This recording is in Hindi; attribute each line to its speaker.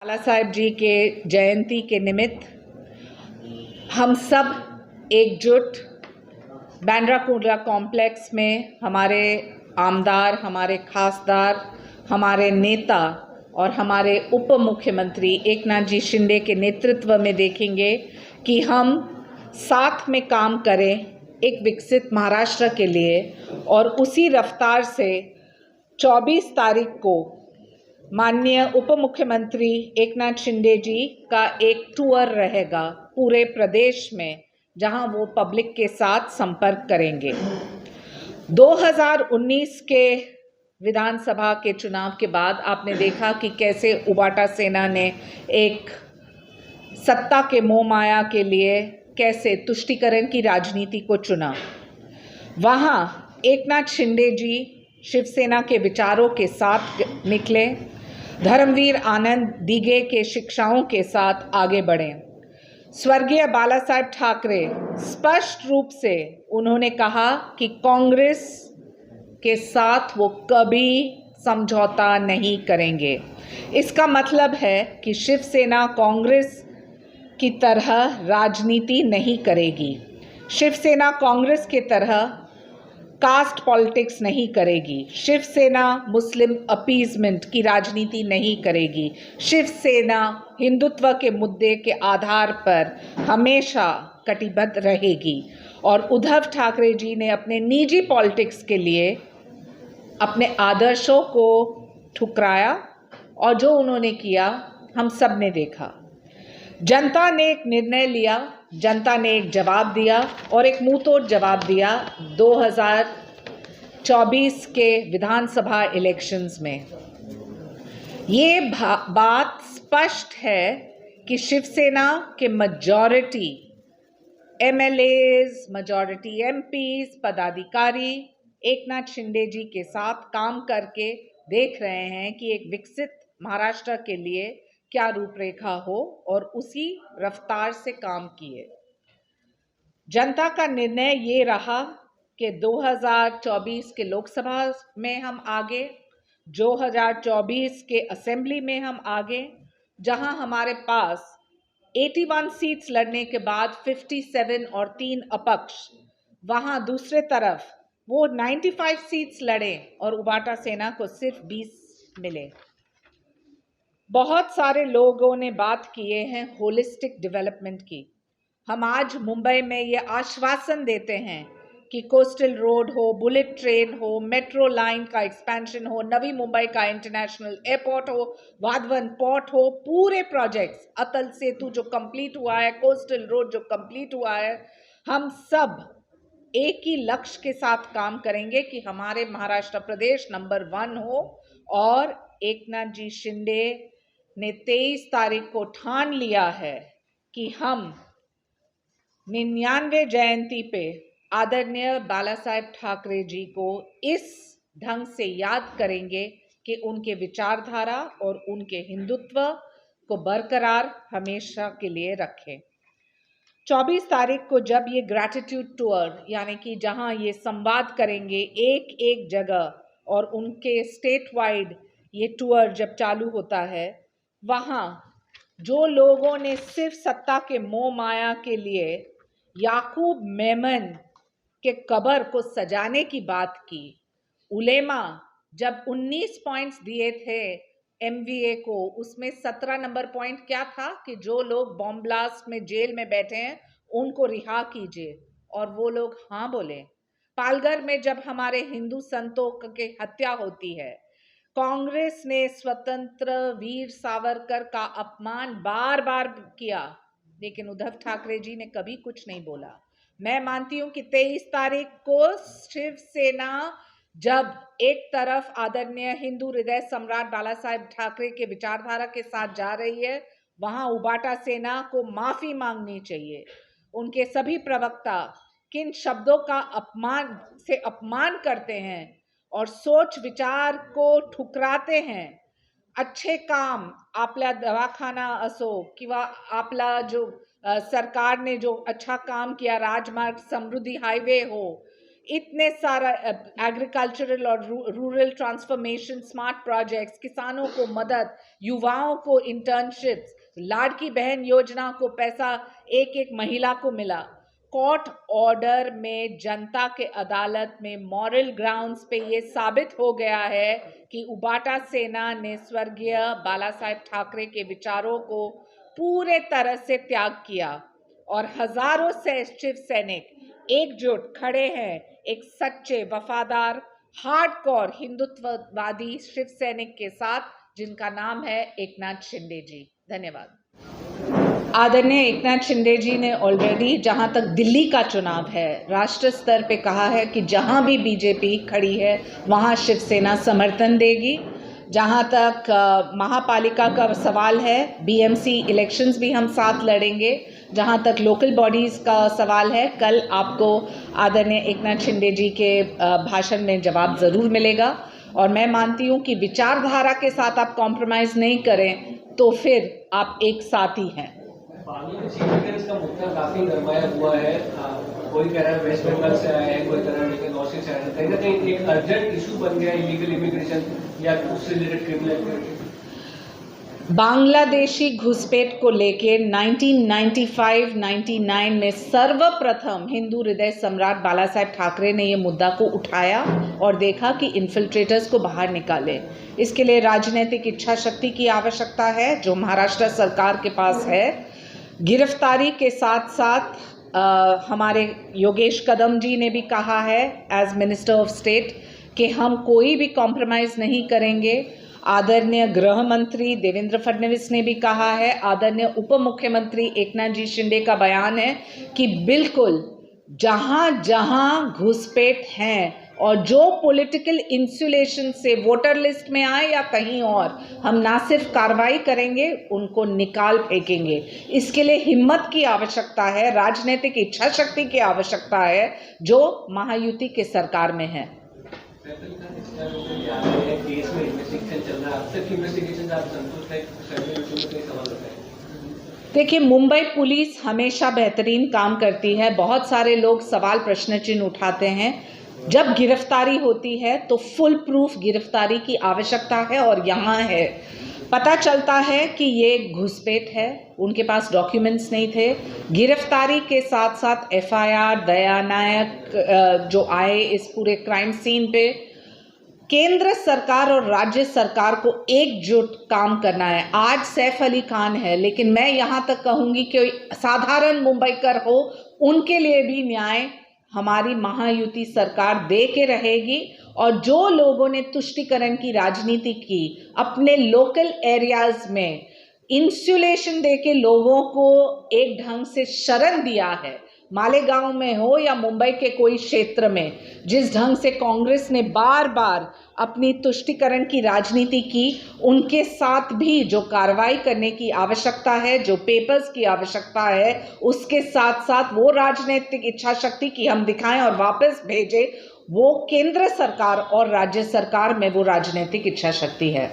Speaker 1: बाला साहेब जी के जयंती के निमित्त हम सब एकजुट बांद्रा कॉम्प्लेक्स में हमारे आमदार, हमारे खासदार, हमारे नेता और हमारे उप मुख्यमंत्री एकनाथ जी शिंदे के नेतृत्व में देखेंगे कि हम साथ में काम करें एक विकसित महाराष्ट्र के लिए। और उसी रफ्तार से 24 तारीख को माननीय उप मुख्यमंत्री एकनाथ शिंदे जी का एक टूर रहेगा पूरे प्रदेश में, जहां वो पब्लिक के साथ संपर्क करेंगे। 2019 के विधानसभा के चुनाव के बाद आपने देखा कि कैसे उबाटा सेना ने एक सत्ता के मोह माया के लिए कैसे तुष्टीकरण की राजनीति को चुना। वहां एकनाथ शिंदे जी शिवसेना के विचारों के साथ निकले, धर्मवीर आनंद दीघे के शिक्षाओं के साथ आगे बढ़े। स्वर्गीय बाला साहेब ठाकरे स्पष्ट रूप से उन्होंने कहा कि कांग्रेस के साथ वो कभी समझौता नहीं करेंगे। इसका मतलब है कि शिवसेना कांग्रेस की तरह राजनीति नहीं करेगी। शिवसेना कांग्रेस की तरह कास्ट पॉलिटिक्स नहीं करेगी। शिवसेना मुस्लिम अपीजमेंट की राजनीति नहीं करेगी। शिवसेना हिंदुत्व के मुद्दे के आधार पर हमेशा कटिबद्ध रहेगी। और उद्धव ठाकरे जी ने अपने निजी पॉलिटिक्स के लिए अपने आदर्शों को ठुकराया, और जो उन्होंने किया हम सब ने देखा। जनता ने एक निर्णय लिया, जनता ने एक जवाब दिया और एक मुंहतोड़ जवाब दिया 2024 के विधानसभा इलेक्शंस में। ये बात स्पष्ट है कि शिवसेना के मेजॉरिटी एमएलएज, मेजॉरिटी एमपीज, पदाधिकारी एकनाथ शिंदे जी के साथ काम करके देख रहे हैं कि एक विकसित महाराष्ट्र के लिए क्या रूपरेखा हो, और उसी रफ्तार से काम किए। जनता का निर्णय ये रहा कि 2024 के लोकसभा में हम आगे, 2024 के असेंबली में हम आगे, जहां हमारे पास 81 सीट्स लड़ने के बाद 57 और 3 अपक्ष, वहां दूसरे तरफ वो 95 सीट्स लड़े और उबाटा सेना को सिर्फ 20 मिले। बहुत सारे लोगों ने बात किए हैं होलिस्टिक डेवलपमेंट की। हम आज मुंबई में ये आश्वासन देते हैं कि कोस्टल रोड हो, बुलेट ट्रेन हो, मेट्रो लाइन का एक्सपेंशन हो, नवी मुंबई का इंटरनेशनल एयरपोर्ट हो, वाधवन पोर्ट हो, पूरे प्रोजेक्ट्स, अटल सेतु जो कंप्लीट हुआ है, कोस्टल रोड जो कंप्लीट हुआ है, हम सब एक ही लक्ष्य के साथ काम करेंगे कि हमारे महाराष्ट्र प्रदेश नंबर 1 हो। और एकनाथ जी शिंदे ने 23 तारीख को ठान लिया है कि हम 99वें जयंती पे आदरणीय बाला साहेब ठाकरे जी को इस ढंग से याद करेंगे कि उनके विचारधारा और उनके हिंदुत्व को बरकरार हमेशा के लिए रखें। 24 तारीख को जब ये ग्रैटिट्यूड टूर, यानी कि जहां ये संवाद करेंगे एक एक जगह, और उनके स्टेट वाइड ये टूर जब चालू होता है, वहां जो लोगों ने सिर्फ सत्ता के मोह माया के लिए याकूब मेमन के कब्र को सजाने की बात की, उलेमा जब 19 पॉइंट्स दिए थे एमवीए को, उसमें 17 नंबर पॉइंट क्या था कि जो लोग बॉम्ब ब्लास्ट में जेल में बैठे हैं उनको रिहा कीजिए, और वो लोग हाँ बोले। पालघर में जब हमारे हिंदू संतों की हत्या होती है, कांग्रेस ने स्वतंत्र वीर सावरकर का अपमान बार बार किया, लेकिन उद्धव ठाकरे जी ने कभी कुछ नहीं बोला। मैं मानती हूं कि 23 तारीख को शिवसेना जब एक तरफ आदरणीय हिंदू हृदय सम्राट बाला साहेब ठाकरे के विचारधारा के साथ जा रही है, वहां उबाटा सेना को माफी मांगनी चाहिए। उनके सभी प्रवक्ता किन शब्दों का अपमान करते हैं और सोच विचार को ठुकराते हैं। अच्छे काम, आपला दवाखाना असो किंवा आपला जो सरकार ने जो अच्छा काम किया, राजमार्ग समृद्धि हाईवे हो, इतने सारा एग्रीकल्चरल और रूरल ट्रांसफॉर्मेशन, स्मार्ट प्रोजेक्ट्स, किसानों को मदद, युवाओं को इंटर्नशिप्स, लाड़की बहन योजना को पैसा एक एक महिला को मिला। कोर्ट ऑर्डर में जनता के अदालत में मॉरल ग्राउंड्स पे ये साबित हो गया है कि उबाटा सेना ने स्वर्गीय बाला साहेब ठाकरे के विचारों को पूरे तरह से त्याग किया और हजारों से शिव सैनिक एकजुट खड़े हैं एक सच्चे, वफादार, हार्डकोर हिंदुत्ववादी शिव सैनिक के साथ, जिनका नाम है एकनाथ शिंदे जी। धन्यवाद। आदरणीय एकनाथ शिंदे जी ने ऑलरेडी, जहां तक दिल्ली का चुनाव है, राष्ट्र स्तर पे कहा है कि जहां भी बीजेपी खड़ी है वहां शिवसेना समर्थन देगी। जहां तक महापालिका का सवाल है, बीएमसी इलेक्शंस भी हम साथ लड़ेंगे। जहां तक लोकल बॉडीज का सवाल है, कल आपको आदरणीय एकनाथ शिंदे जी के भाषण में जवाब जरूर मिलेगा। और मैं मानती हूं कि विचारधारा के साथ आप कॉम्प्रोमाइज नहीं करें तो फिर आप एक साथी हैं।
Speaker 2: बांग्लादेश का मुद्दा काफी गरमाया हुआ है। कोई कह रहा है वेस्ट बंगाल से आया है, कोई कह रहा है नॉर्थ से आया है। कहीं ना कहीं एक अर्जेंट इशू बन गया इलीगल इमिग्रेशन या उससे रिलेटेड क्रिमिनल एक्टिविटी।
Speaker 1: बांग्लादेशी घुसपैठ को लेके 1995-99 में सर्वप्रथम हिंदू हृदय सम्राट बाला साहेब ठाकरे ने ये मुद्दा को उठाया और देखा कि इन्फिल्ट्रेटर्स को बाहर निकाले। इसके लिए राजनीतिक इच्छा शक्ति की आवश्यकता है, जो महाराष्ट्र सरकार के पास है। गिरफ्तारी के साथ साथ हमारे योगेश कदम जी ने भी कहा है एज मिनिस्टर ऑफ स्टेट कि हम कोई भी कॉम्प्रोमाइज़ नहीं करेंगे। आदरणीय गृह मंत्री देवेंद्र फडणवीस ने भी कहा है, आदरणीय उप मुख्यमंत्री एकनाथ जी शिंदे का बयान है कि बिल्कुल जहां जहां घुसपैठ हैं और जो पॉलिटिकल इंसुलेशन से वोटर लिस्ट में आए या कहीं और, हम ना सिर्फ कार्रवाई करेंगे, उनको निकाल फेंकेंगे। इसके लिए हिम्मत की आवश्यकता है, राजनीतिक इच्छा शक्ति की आवश्यकता है, जो महायुति के सरकार में है। देखिए, मुंबई पुलिस हमेशा बेहतरीन काम करती है। बहुत सारे लोग सवाल प्रश्न चिन्ह उठाते हैं। जब गिरफ्तारी होती है तो फुल प्रूफ गिरफ्तारी की आवश्यकता है और यहाँ है। पता चलता है कि ये घुसपैठ है, उनके पास डॉक्यूमेंट्स नहीं थे। गिरफ्तारी के साथ साथ एफआईआर, दया नायक जो आए इस पूरे क्राइम सीन पे, केंद्र सरकार और राज्य सरकार को एकजुट काम करना है। आज सैफ अली खान है, लेकिन मैं यहाँ तक कहूँगी कि साधारण मुंबईकर हो, उनके लिए भी न्याय हमारी महायुति सरकार दे के रहेगी। और जो लोगों ने तुष्टीकरण की राजनीति की, अपने लोकल एरियाज में इंसुलेशन दे के लोगों को एक ढंग से शरण दिया है, मालेगांव में हो या मुंबई के कोई क्षेत्र में, जिस ढंग से कांग्रेस ने बार बार अपनी तुष्टीकरण की राजनीति की, उनके साथ भी जो कार्रवाई करने की आवश्यकता है, जो पेपर्स की आवश्यकता है, उसके साथ साथ वो राजनीतिक इच्छा शक्ति की हम दिखाएं और वापस भेजें, वो केंद्र सरकार और राज्य सरकार में वो राजनीतिक इच्छा शक्ति है।